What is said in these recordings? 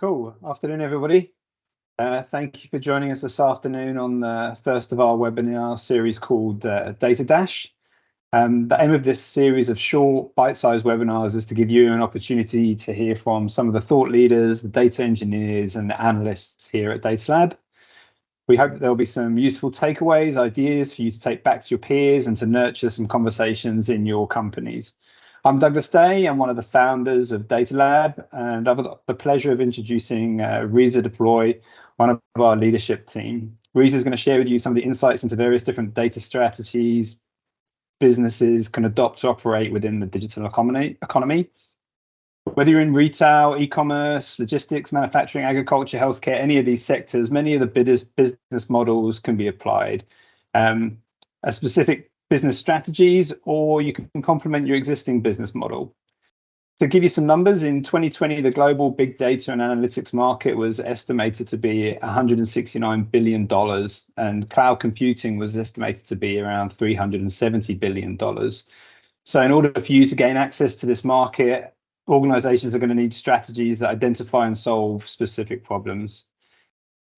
Cool. Afternoon, everybody. Thank you for joining us this afternoon on the first of our webinar series called Data Dash. The aim of this series of short, bite-sized webinars is to give you an opportunity to hear from some of the thought leaders, the data engineers, and the analysts here at Datalab. We hope that there'll be some useful takeaways, ideas for you to take back to your peers and to nurture some conversations in your companies. I'm Douglas Day. I'm one of the founders of Datalab, and I've got the pleasure of introducing Riza Deploy, one of our leadership team. Riza is going to share with you some of the insights into various different data strategies businesses can adopt to operate within the digital economy. Whether you're in retail, e-commerce, logistics, manufacturing, agriculture, healthcare, any of these sectors, many of the business models can be applied. A specific business strategies, or you can complement your existing business model. To give you some numbers, in 2020, the global big data and analytics market was estimated to be $169 billion, and cloud computing was estimated to be around $370 billion. So in order for you to gain access to this market, organizations are going to need strategies that identify and solve specific problems.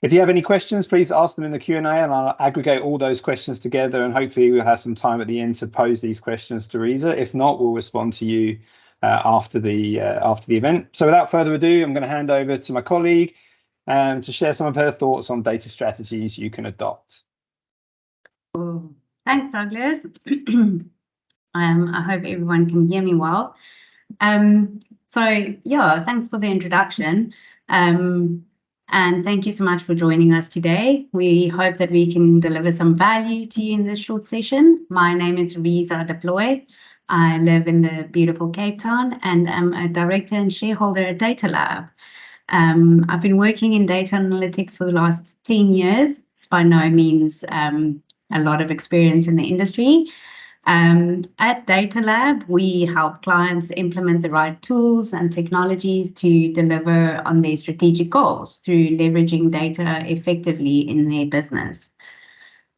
If you have any questions, please ask them in the Q&A, and I'll aggregate all those questions together, and hopefully we'll have some time at the end to pose these questions to Riza. If not, we'll respond to you after the event. So without further ado, I'm going to hand over to my colleague to share some of her thoughts on data strategies you can adopt. Thanks, Douglas. I hope everyone can hear me well. So yeah, thanks for the introduction. And thank you so much for joining us today. We hope that we can deliver some value to you in this short session. My name is Riza Deploy. I live in the beautiful Cape Town, and I'm a director and shareholder at Datalab. I've been working in data analytics for the last 10 years. It's by no means a lot of experience in the industry. At Datalab, we help clients implement the right tools and technologies to deliver on their strategic goals through leveraging data effectively in their business.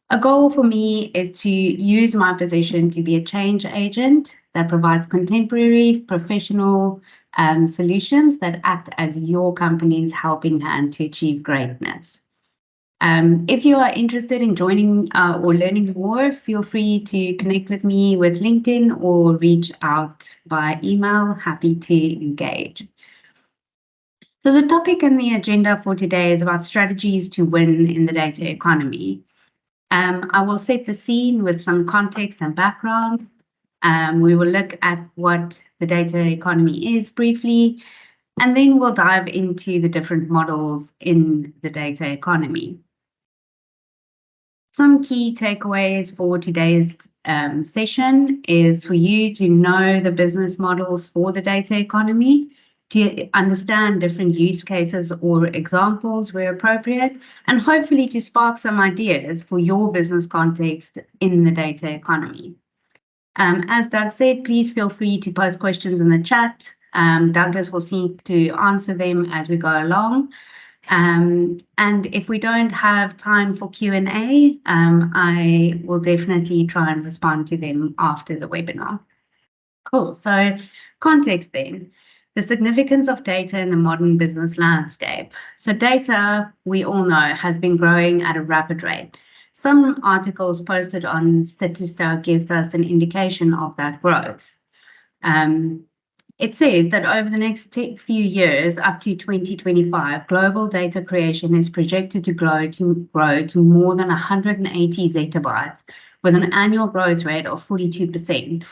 A goal for me is to use my position to be a change agent that provides contemporary, professional solutions that act as your company's helping hand to achieve greatness. If you are interested in joining or learning more, feel free to connect with me with LinkedIn or reach out by email. Happy to engage. So the topic and the agenda for today is about strategies to win in the data economy. I will set the scene with some context and background. We will look at what the data economy is briefly, and then we'll dive into the different models in the data economy. Some key takeaways for today's session is for you to know the business models for the data economy, to understand different use cases or examples where appropriate, and hopefully to spark some ideas for your business context in the data economy. As Doug said, please feel free to post questions in the chat. Douglas will seek to answer them as we go along. And if we don't have time for Q&A, I will definitely try and respond to them after the webinar. Cool. So context then. The significance of data in the modern business landscape. So data, we all know, has been growing at a rapid rate. Some articles posted on Statista gives us an indication of that growth. It says that over the next few years, up to 2025, global data creation is projected to grow to more than 180 zettabytes, with an annual growth rate of 42%.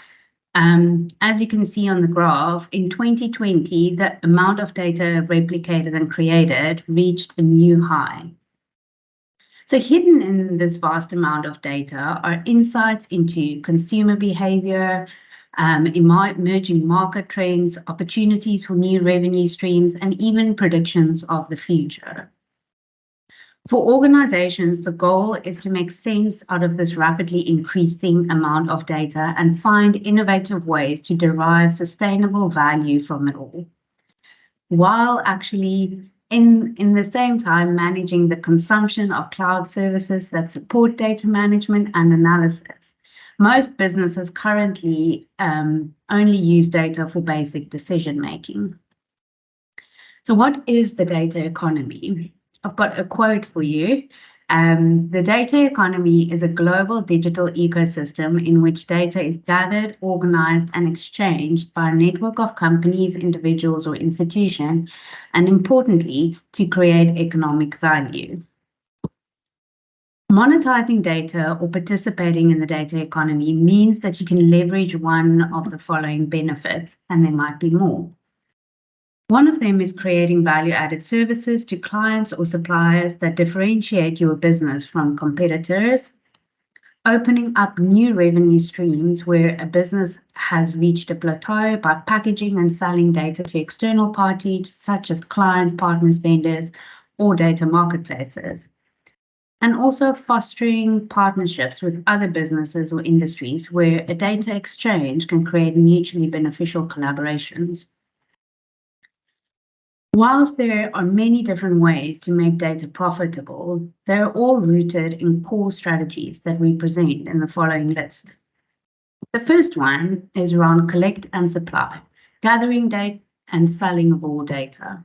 As you can see on the graph, in 2020, the amount of data replicated and created reached a new high. So hidden in this vast amount of data are insights into consumer behavior, emerging market trends, opportunities for new revenue streams, and even predictions of the future. For organizations, the goal is to make sense out of this rapidly increasing amount of data and find innovative ways to derive sustainable value from it all, while actually in the same time managing the consumption of cloud services that support data management and analysis. Most businesses currently only use data for basic decision making. So what is the data economy? I've got a quote for you. The data economy is a global digital ecosystem in which data is gathered, organized, and exchanged by a network of companies, individuals, or institutions, and importantly, to create economic value. Monetizing data or participating in the data economy means that you can leverage one of the following benefits, and there might be more. One of them is creating value-added services to clients or suppliers that differentiate your business from competitors, opening up new revenue streams where a business has reached a plateau by packaging and selling data to external parties such as clients, partners, vendors, or data marketplaces. And also fostering partnerships with other businesses or industries where a data exchange can create mutually beneficial collaborations. Whilst there are many different ways to make data profitable, they're all rooted in core strategies that we present in the following list. The first one is around collect and supply, gathering data and selling raw data.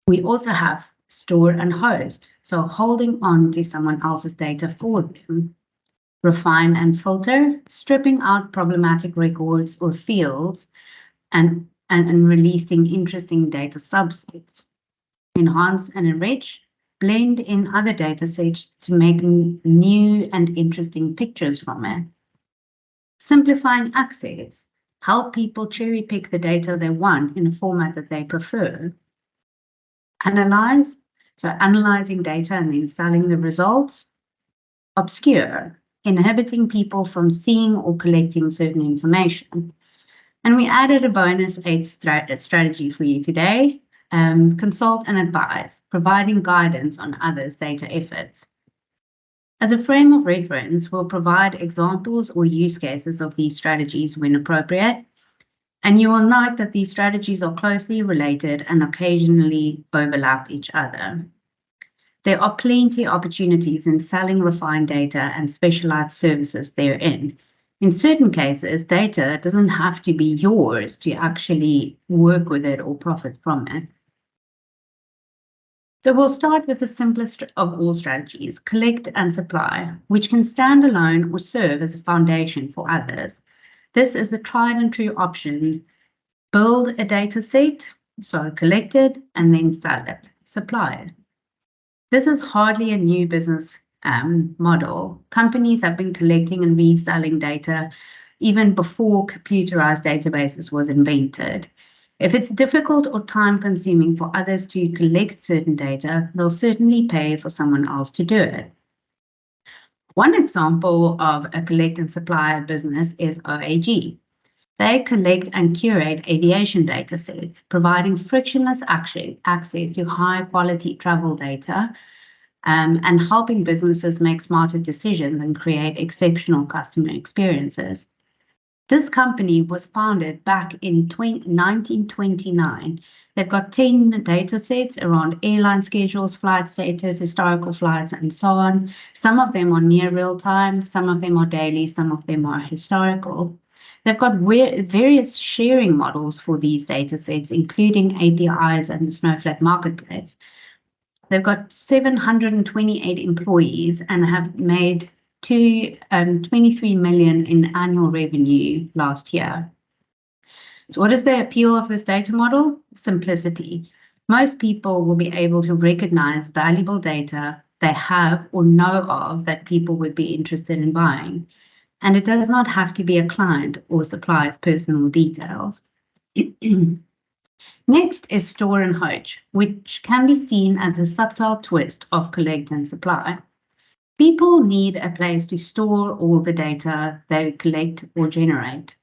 We also have store and host, so holding on to someone else's data for them. Refine and filter, stripping out problematic records or fields and releasing interesting data subsets. Enhance and enrich, blend in other data sets to make new and interesting pictures from it. Simplifying access, help people cherry pick the data they want in a format that they prefer. Analyze, so analyzing data and then selling the results. Obscure, inhibiting people from seeing or collecting certain information. And we added a bonus 8 strategy for you today. Consult and advise, providing guidance on others' data efforts. As a frame of reference, we'll provide examples or use cases of these strategies when appropriate. And you will note that these strategies are closely related and occasionally overlap each other. There are plenty of opportunities in selling refined data and specialized services therein. In certain cases, data doesn't have to be yours to actually work with it or profit from it. So we'll start with the simplest of all strategies, collect and supply, which can stand alone or serve as a foundation for others. This is the tried and true option. Build a data set, so collect it, and then sell it, supply it. This is hardly a new business model. Companies have been collecting and reselling data even before computerized databases was invented. If it's difficult or time-consuming for others to collect certain data, they'll certainly pay for someone else to do it. One example of a collect and supply business is OAG. They collect and curate aviation data sets, providing frictionless access to high-quality travel data and helping businesses make smarter decisions and create exceptional customer experiences. This company was founded back in 1929. They've got 10 data sets around airline schedules, flight status, historical flights, and so on. Some of them are near real time, some of them are daily, some of them are historical. They've got various sharing models for these data sets, including APIs and the Snowflake Marketplace. They've got 728 employees and have made 23 million in annual revenue last year. So what is the appeal of this data model? Simplicity. Most people will be able to recognize valuable data they have or know of that people would be interested in buying. And it does not have to be a client or supplier's personal details. Next is store and host, which can be seen as a subtle twist of collect and supply. People need a place to store all the data they collect or generate.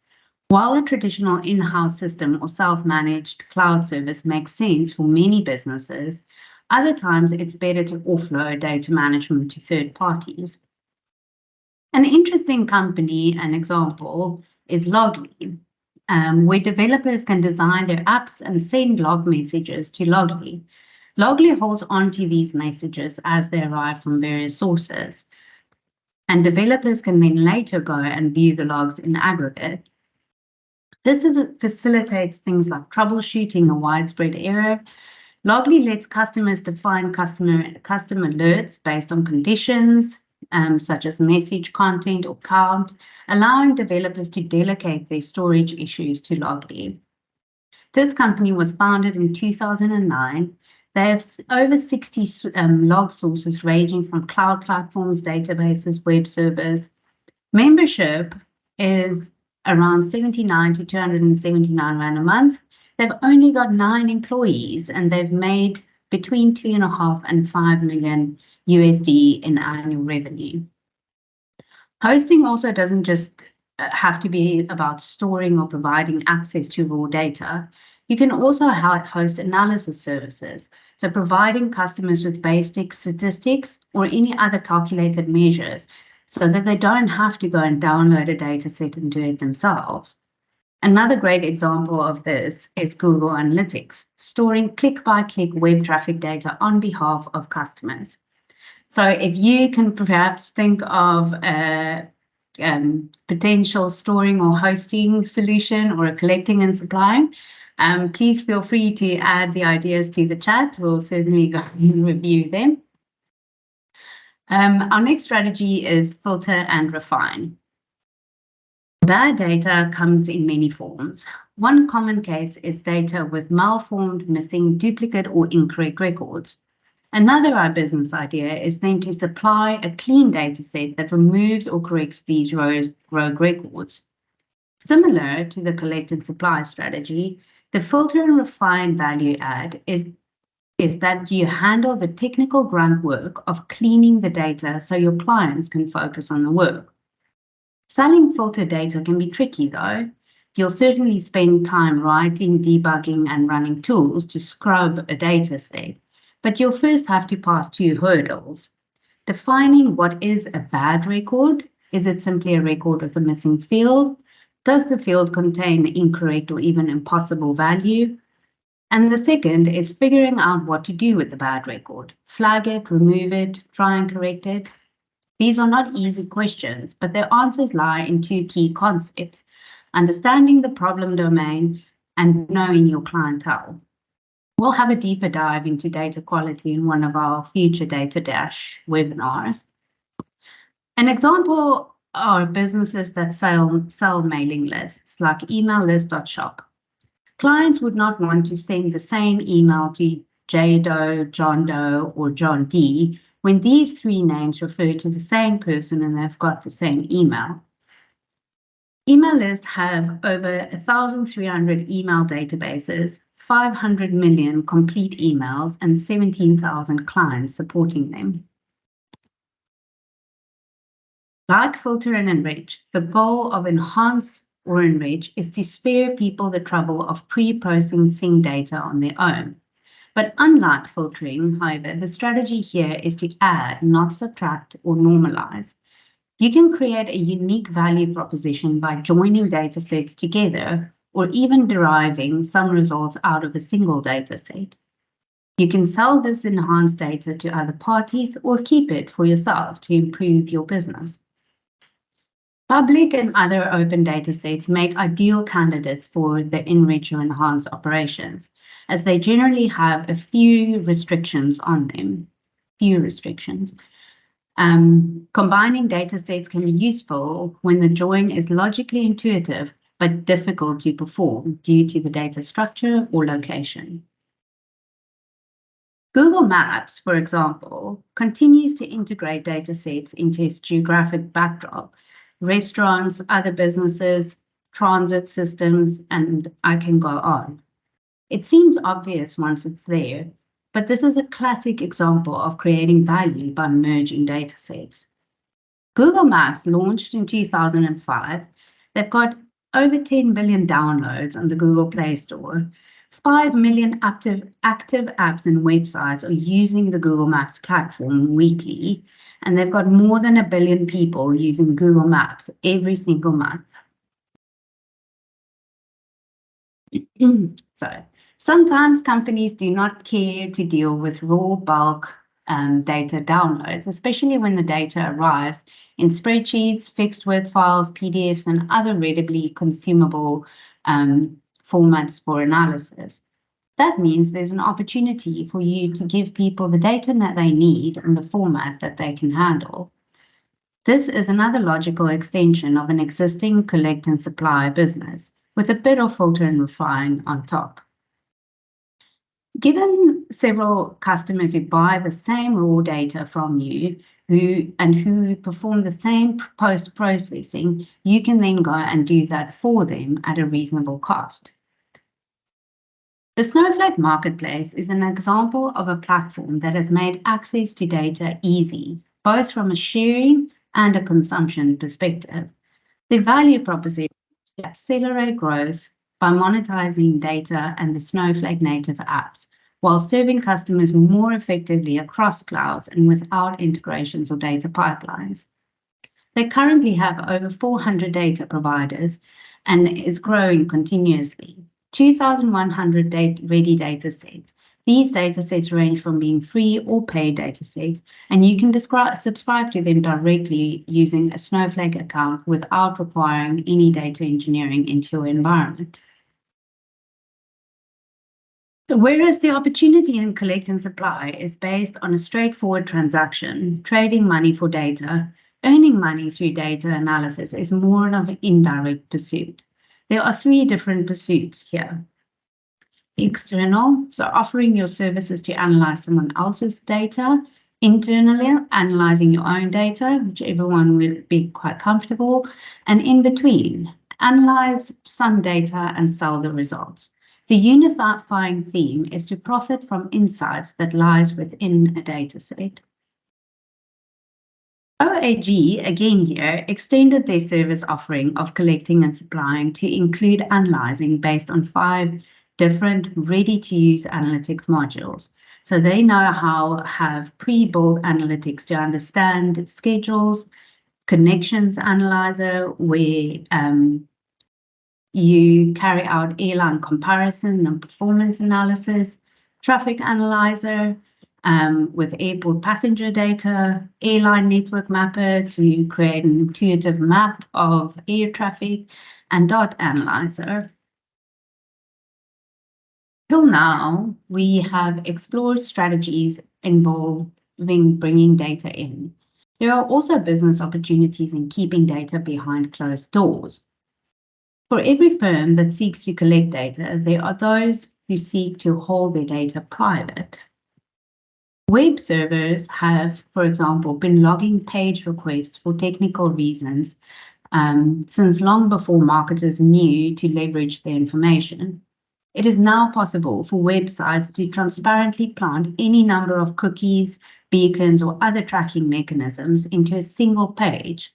While a traditional in-house system or self-managed cloud service makes sense for many businesses, other times it's better to offload data management to third parties. An interesting company, an example, is Loggly, where developers can design their apps and send log messages to Loggly. Loggly holds onto these messages as they arrive from various sources, and developers can then later go and view the logs in aggregate. Facilitates things like troubleshooting a widespread error. Loggly lets customers define custom alerts based on conditions, such as message content or count, allowing developers to delegate their storage issues to Loggly. This company was founded in 2009. They have over 60 log sources ranging from cloud platforms, databases, web servers. Membership is around 79 to 279 Rand a month. They've only got 9 employees and they've made between 2.5 and 5 million USD in annual revenue. Hosting also doesn't just have to be about storing or providing access to raw data. You can also host analysis services, so providing customers with basic statistics or any other calculated measures so that they don't have to go and download a data set and do it themselves. Another great example of this is Google Analytics, storing click-by-click web traffic data on behalf of customers. So if you can perhaps think of a potential storing or hosting solution or a collecting and supplying, please feel free to add the ideas to the chat. We'll certainly go and review them. Our next strategy is filter and refine. Bad data comes in many forms. One common case is data with malformed, missing, duplicate, or incorrect records. Another business idea is then to supply a clean data set that removes or corrects these rogue records. Similar to the collect and supply strategy, the filter and refine value add is that you handle the technical grunt work of cleaning the data so your clients can focus on the work. Selling filter data can be tricky though. You'll certainly spend time writing, debugging, and running tools to scrub a data set, but you'll first have to pass 2 hurdles. Defining what is a bad record. Is it simply a record with a missing field? Does the field contain incorrect or even impossible value? And the second is figuring out what to do with the bad record. Flag it, remove it, try and correct it. These are not easy questions, but their answers lie in 2 key concepts: understanding the problem domain and knowing your clientele. We'll have a deeper dive into data quality in one of our future Data Dash webinars. An example are businesses that sell mailing lists, like emaillist.shop. Clients would not want to send the same email to J Doe, John Doe, or John D when these 3 names refer to the same person and they've got the same email. Email lists have over 1,300 email databases, 500 million complete emails, and 17,000 clients supporting them. Like filter and enrich, the goal of enhance or enrich is to spare people the trouble of pre-processing data on their own. But unlike filtering, however, the strategy here is to add, not subtract or normalize. You can create a unique value proposition by joining data sets together or even deriving some results out of a single data set. You can sell this enhanced data to other parties or keep it for yourself to improve your business. Public and other open data sets make ideal candidates for the enrich or enhance operations, as they generally have a few restrictions on them. Combining data sets can be useful when the join is logically intuitive but difficult to perform due to the data structure or location. Google Maps, for example, continues to integrate data sets into its geographic backdrop. Restaurants, other businesses, transit systems, and I can go on. It seems obvious once it's there, but this is a classic example of creating value by merging data sets. Google Maps launched in 2005. They've got over 10 billion downloads on the Google Play Store. 5 million active apps and websites are using the Google Maps platform weekly, and they've got more than 1 billion people using Google Maps every single month. So sometimes companies do not care to deal with raw bulk data downloads, especially when the data arrives in spreadsheets, fixed width files, PDFs, and other readily consumable formats for analysis. That means there's an opportunity for you to give people the data that they need in the format that they can handle. This is another logical extension of an existing collect and supply business, with a bit of filter and refine on top. Given several customers who buy the same raw data from you who perform the same post-processing, you can then go and do that for them at a reasonable cost. The Snowflake Marketplace is an example of a platform that has made access to data easy, both from a sharing and a consumption perspective. The value proposition is to accelerate growth by monetizing data and the Snowflake native apps, while serving customers more effectively across clouds and without integrations or data pipelines. They currently have over 400 data providers and is growing continuously. 2,100 ready data sets. These data sets range from being free or paid data sets, and you can subscribe to them directly using a Snowflake account without requiring any data engineering into your environment. So whereas the opportunity in collect and supply is based on a straightforward transaction, trading money for data, earning money through data analysis is more of an indirect pursuit. There are three different pursuits here. External, so offering your services to analyze someone else's data. Internally, analyzing your own data, which everyone will be quite comfortable. And in between, analyze some data and sell the results. The unifying theme is to profit from insights that lies within a data set. OAG, again here, extended their service offering of collecting and supplying to include analyzing based on 5 different ready-to-use analytics modules. So they know how to have pre-built analytics to understand schedules, connections analyzer, where you carry out airline comparison and performance analysis, traffic analyzer, with airport passenger data, airline network mapper to create an intuitive map of air traffic, and dot analyzer. Till now, we have explored strategies involving bringing data in. There are also business opportunities in keeping data behind closed doors. For every firm that seeks to collect data, there are those who seek to hold their data private. Web servers have, for example, been logging page requests for technical reasons since long before marketers knew to leverage their information. It is now possible for websites to transparently plant any number of cookies, beacons, or other tracking mechanisms into a single page.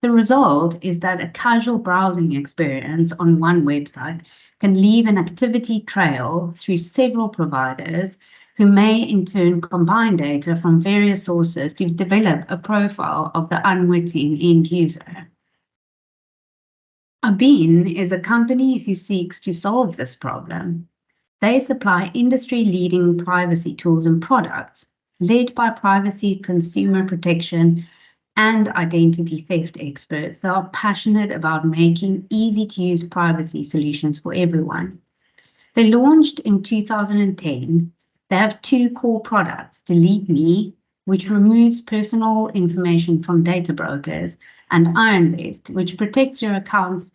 The result is that a casual browsing experience on one website can leave an activity trail through several providers who may in turn combine data from various sources to develop a profile of the unwitting end user. Abin is a company who seeks to solve this problem. They supply industry-leading privacy tools and products, led by privacy, consumer protection, and identity theft experts that are passionate about making easy-to-use privacy solutions for everyone. They launched in 2010. They have 2 core products, Delete Me, which removes personal information from data brokers, and IronVest, which protects your accounts,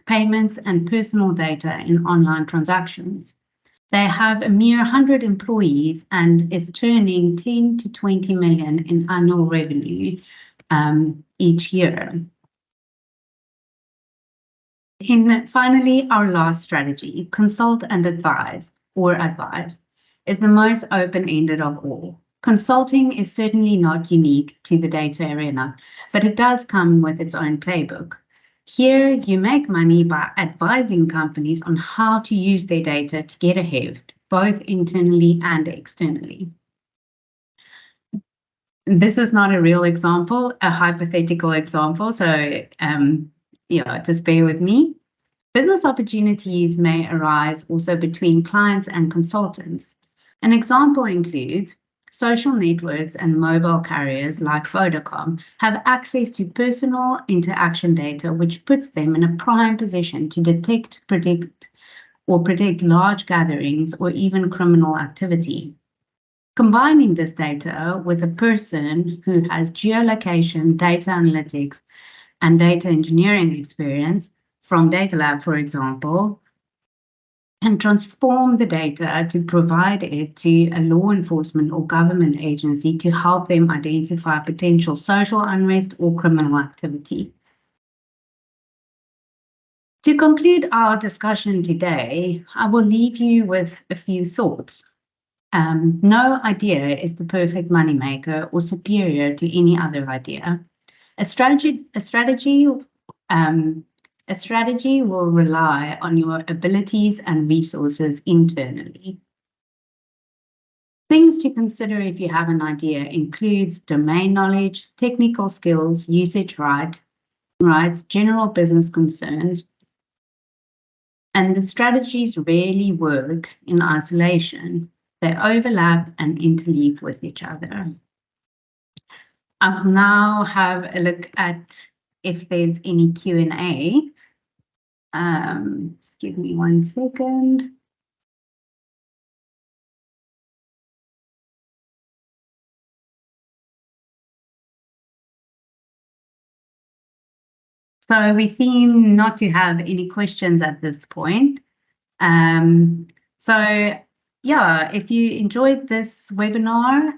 payments, and personal data in online transactions. They have a mere 100 employees and is turning 10 to 20 million in annual revenue each year. And finally, our last strategy, consult and advise, is the most open-ended of all. Consulting is certainly not unique to the data arena, but it does come with its own playbook. Here, you make money by advising companies on how to use their data to get ahead, both internally and externally. This is not a real example, a hypothetical example, so just bear with me. Business opportunities may arise also between clients and consultants. An example includes Social networks and mobile carriers like Vodacom have access to personal interaction data, which puts them in a prime position to detect, predict large gatherings or even criminal activity. Combining this data with a person who has geolocation, data analytics, and data engineering experience from Datalab, for example, and transform the data to provide it to a law enforcement or government agency to help them identify potential social unrest or criminal activity. To conclude our discussion today, I will leave you with a few thoughts. No idea is the perfect moneymaker or superior to any other idea. A strategy will rely on your abilities and resources internally. Things to consider if you have an idea includes domain knowledge, technical skills, usage rights, general business concerns, and the strategies rarely work in isolation. They overlap and interleave with each other. I'll now have a look at if there's any Q&A. Just give me 1 second. So we seem not to have any questions at this point. So yeah, if you enjoyed this webinar,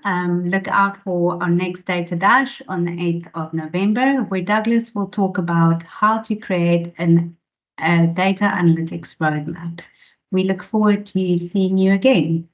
look out for our next Data Dash on the 8th of November, where Douglas will talk about how to create a data analytics roadmap. We look forward to seeing you again.